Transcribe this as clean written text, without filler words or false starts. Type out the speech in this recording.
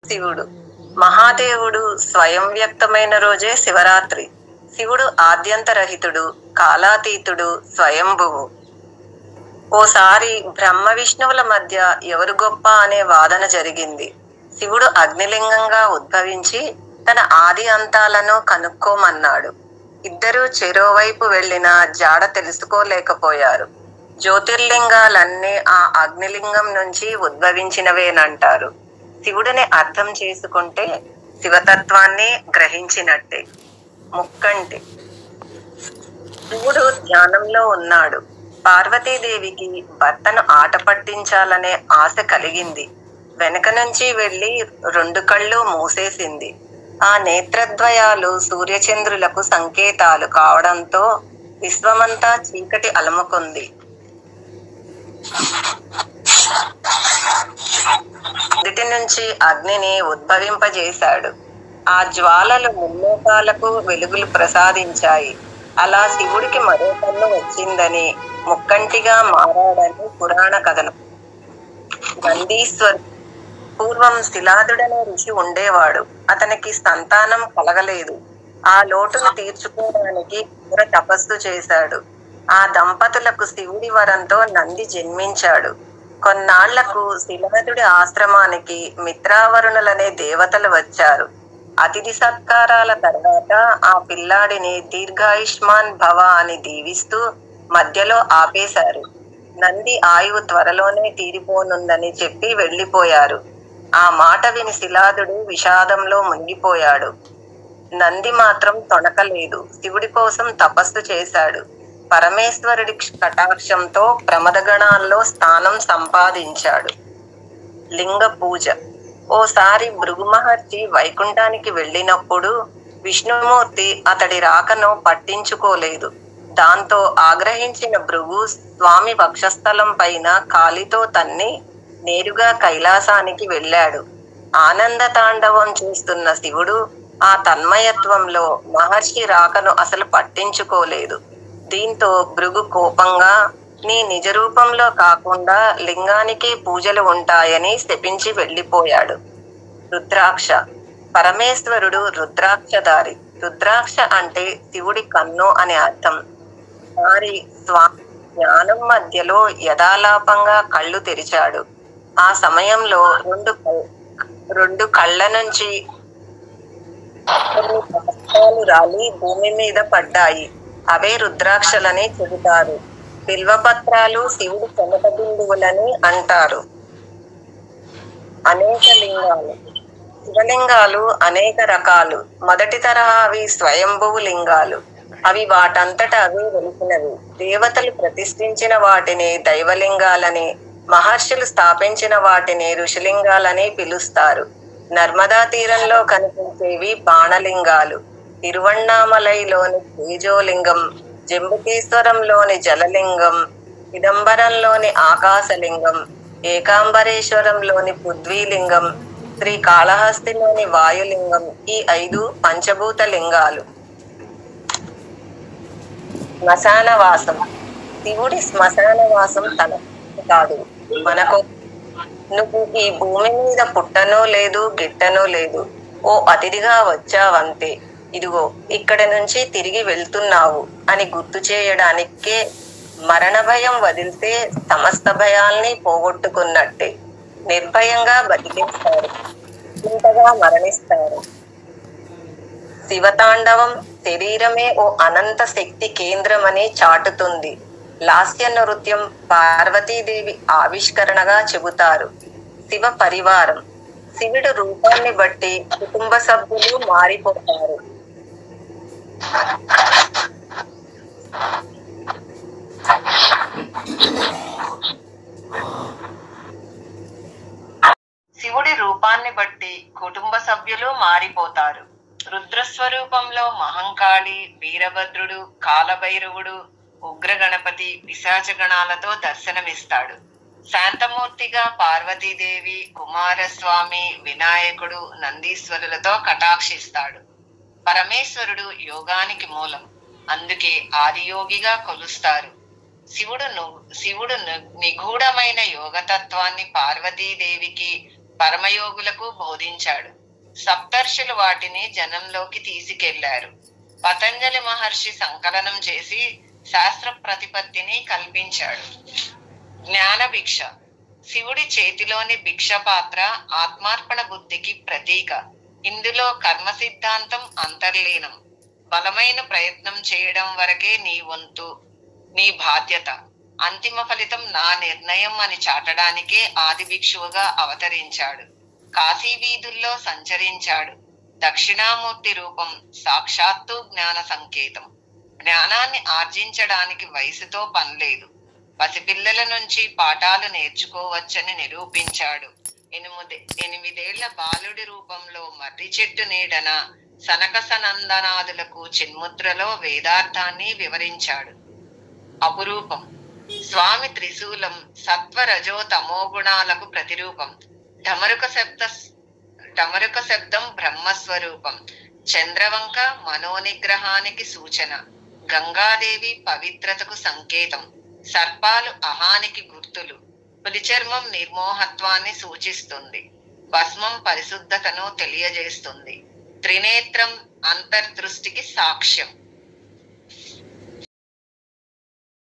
శివుడు. మహాదేవుడు స్వయం వ్యక్తమైన రోజే శివరాత్రి. శివుడు ఆద్యంతరహితుడు, కాలాతీతుడు, స్వయంభువు. ఓసారి బ్రహ్మ విష్ణువుల మధ్య ఎవరు గొప్ప అనే వాదన జరిగింది. శివుడు అగ్నిలింగంగా ఉద్భవించి తన ఆది అంతాలను కనుక్కోమన్నాడు. ఇద్దరూ చెరోవైపు వెళ్లినా జాడ తెలుసుకోలేకపోయారు. జ్యోతిర్లింగాలన్నీ ఆ అగ్నిలింగం నుంచి ఉద్భవించినవేనంటారు. శివుడిని అర్థం చేసుకుంటే శివతత్వాన్ని గ్రహించినట్టే. ముక్కంటి. శివుడు ధ్యానంలో ఉన్నాడు. పార్వతీదేవికి భర్తను ఆట పట్టించాలనే ఆశ కలిగింది. వెనక నుంచి వెళ్లి 2 కళ్ళు మూసేసింది. ఆ నేత్రద్వయాలు సూర్యచంద్రులకు సంకేతాలు కావడంతో విశ్వమంతా చీకటి అలముకుంది. మొదటి నుంచి అగ్నిని ఉద్భవింపజేశాడు. ఆ జ్వాలలు ముల్లోకాలకు వెలుగులు ప్రసాదించాయి. అలా శివుడికి మరో కన్ను వచ్చిందని, ముక్కంటిగా మారాడని పురాణ కథనం. నందీశ్వరుడు. పూర్వం శిలాదుడనే ఋషి ఉండేవాడు. అతనికి సంతానం కలగలేదు. ఆ లోటును తీర్చుకోవడానికి ఘోర తపస్సు చేశాడు. ఆ దంపతులకు శివుడి వరంతో నంది జన్మించాడు. కొన్నాళ్లకు శిలాదుడి ఆశ్రమానికి మిత్రావరుణులనే దేవతలు వచ్చారు. అతిథి సత్కారాల తర్వాత ఆ పిల్లాడిని దీర్ఘాయుష్మాన్ భవ అని దీవిస్తూ మధ్యలో ఆపేశారు. నంది ఆయువు త్వరలోనే తీరిపోనుందని చెప్పి వెళ్లిపోయారు. ఆ మాట విని శిలాదుడు విషాదంలో మునిగిపోయాడు. నంది మాత్రం తొణకలేదు. శివుడి కోసం తపస్సు చేశాడు. పరమేశ్వరుడి కటాక్షంతో ప్రమదగణాల్లో స్థానం సంపాదించాడు. లింగ పూజ. ఓసారి భృగు మహర్షి వైకుంఠానికి వెళ్ళినప్పుడు విష్ణుమూర్తి అతడి రాకను పట్టించుకోలేదు. దాంతో ఆగ్రహించిన భృగు స్వామి వక్షస్థలం పైన కాలితో తన్ని నేరుగా కైలాసానికి వెళ్ళాడు. ఆనంద తాండవం చూస్తున్న శివుడు ఆ తన్మయత్వంలో మహర్షి రాకను అసలు పట్టించుకోలేదు. దీంతో భృగు కోపంగా, నీ నిజ రూపంలో కాకుండా లింగానికి పూజలు ఉంటాయని శపించి వెళ్లిపోయాడు. రుద్రాక్ష. పరమేశ్వరుడు రుద్రాక్షధారి. రుద్రాక్ష అంటే శివుడి కన్ను అని అర్థం. వారి స్వామి జ్ఞానం మధ్యలో యథాలాపంగా కళ్ళు తెరిచాడు. ఆ సమయంలో రెండు కళ్ళ నుంచి రాలి భూమి మీద పడ్డాయి. అవే రుద్రాక్షలని చెబుతారు. బిల్వపత్రాలు శివుడి చెమట బిందువులని అంటారు. అనేక లింగాలు. శివలింగాలు అనేక రకాలు. మొదటి తరహావి స్వయంభువు లింగాలు. అవి వాటంతట అవే వెలిసినవి. దేవతలు ప్రతిష్ఠించిన వాటిని దైవలింగాలని, మహర్షులు స్థాపించిన వాటిని ఋషిలింగాలని పిలుస్తారు. నర్మదా తీరంలో కనిపించేవి బాణలింగాలు. తిరువణ్ణామలైలోని తేజోలింగం, జంబుకేశ్వరంలోని జలలింగం, చిదంబరంలోని ఆకాశలింగం, ఏకాంబరేశ్వరంలోని పృథ్వీలింగం, శ్రీకాళహస్తిలోని వాయులింగం. ఈ 5 పంచభూత లింగాలు. శ్మశానవాసం. శివుడి శ్మశానవాసం తనకు కాదు, మనకు. నువ్వు ఈ భూమి మీద పుట్టనో లేదు, గిట్టనో లేదు. ఓ అతిథిగా వచ్చావంతే. ఇదిగో ఇక్కడ నుంచి తిరిగి వెళ్తున్నావు అని గుర్తు చేయడానికే. మరణ భయం వదిలితే సమస్త భయాల్ని పోగొట్టుకున్నట్టే. నిర్భయంగా బతికేస్తారు, ఇంతగా మరణిస్తారు. శివతాండవం. శరీరమే ఓ అనంత శక్తి కేంద్రమని చాటుతుంది. లాస్య నృత్యం పార్వతీదేవి ఆవిష్కరణగా చెబుతారు. శివ పరివారం. శివుడు రూపాన్ని బట్టి కుటుంబ సభ్యులు మారిపోతారు. శివుడి రూపాన్ని బట్టి కుటుంబ సభ్యులు మారిపోతారు. రుద్రస్వరూపంలో మహంకాళి, వీరభద్రుడు, కాలభైరవుడు, ఉగ్ర గణపతి, పిశాచ గణాలతో దర్శనమిస్తాడు. శాంతమూర్తిగా పార్వతీదేవి, కుమారస్వామి, వినాయకుడు, నందీశ్వరులతో కటాక్షిస్తాడు. పరమేశ్వరుడు యోగానికి మూలం, అందుకే ఆదియోగిగా కొలుస్తారు. శివుడు నిగూఢమైన యోగతత్వాన్ని పార్వతీదేవికి, పరమయోగులకు బోధించాడు. సప్తర్షులు వాటిని జనంలోకి తీసుకెళ్లారు. పతంజలి మహర్షి సంకలనం చేసి శాస్త్ర ప్రతిపత్తిని కల్పించాడు. జ్ఞాన భిక్ష. శివుడి చేతిలోని భిక్ష పాత్ర ఆత్మార్పణ బుద్ధికి ప్రతీక. ఇందులో కర్మ సిద్ధాంతం అంతర్లీనం. బలమైన ప్రయత్నం చేయడం వరకే నీ వంతు, నీ బాధ్యత. అంతిమ ఫలితం నా నిర్ణయం అని చాటడానికే ఆది భిక్షువుగా అవతరించాడు. కాశీ వీధుల్లో సంచరించాడు. దక్షిణామూర్తి రూపం సాక్షాత్తు జ్ఞాన సంకేతం. జ్ఞానాన్ని ఆర్జించడానికి వయసుతో పనిలేదు. పసిపిల్లల నుంచి పాఠాలు నేర్చుకోవచ్చని నిరూపించాడు. 8 బాలుడి రూపంలో మర్రి చెట్టు నీడన సనక సనందనాదులకు చిన్ముద్రలో వేదార్థాన్ని వివరించాడు. అపురూపం. స్వామి త్రిశూలం సత్వ రజో తమో గుణాలకు ప్రతిరూపం. డమరుక శబ్దం బ్రహ్మస్వరూపం. చంద్రవంక మనోనిగ్రహానికి సూచన. గంగాదేవి పవిత్రతకు సంకేతం. సర్పాలు అహానికి గుర్తులు. పులిచర్మం నిర్మోహత్వాన్ని సూచిస్తుంది. భస్మం పరిశుద్ధతను తెలియజేస్తుంది. త్రినేత్రం అంతర్దృష్టికి సాక్ష్యం.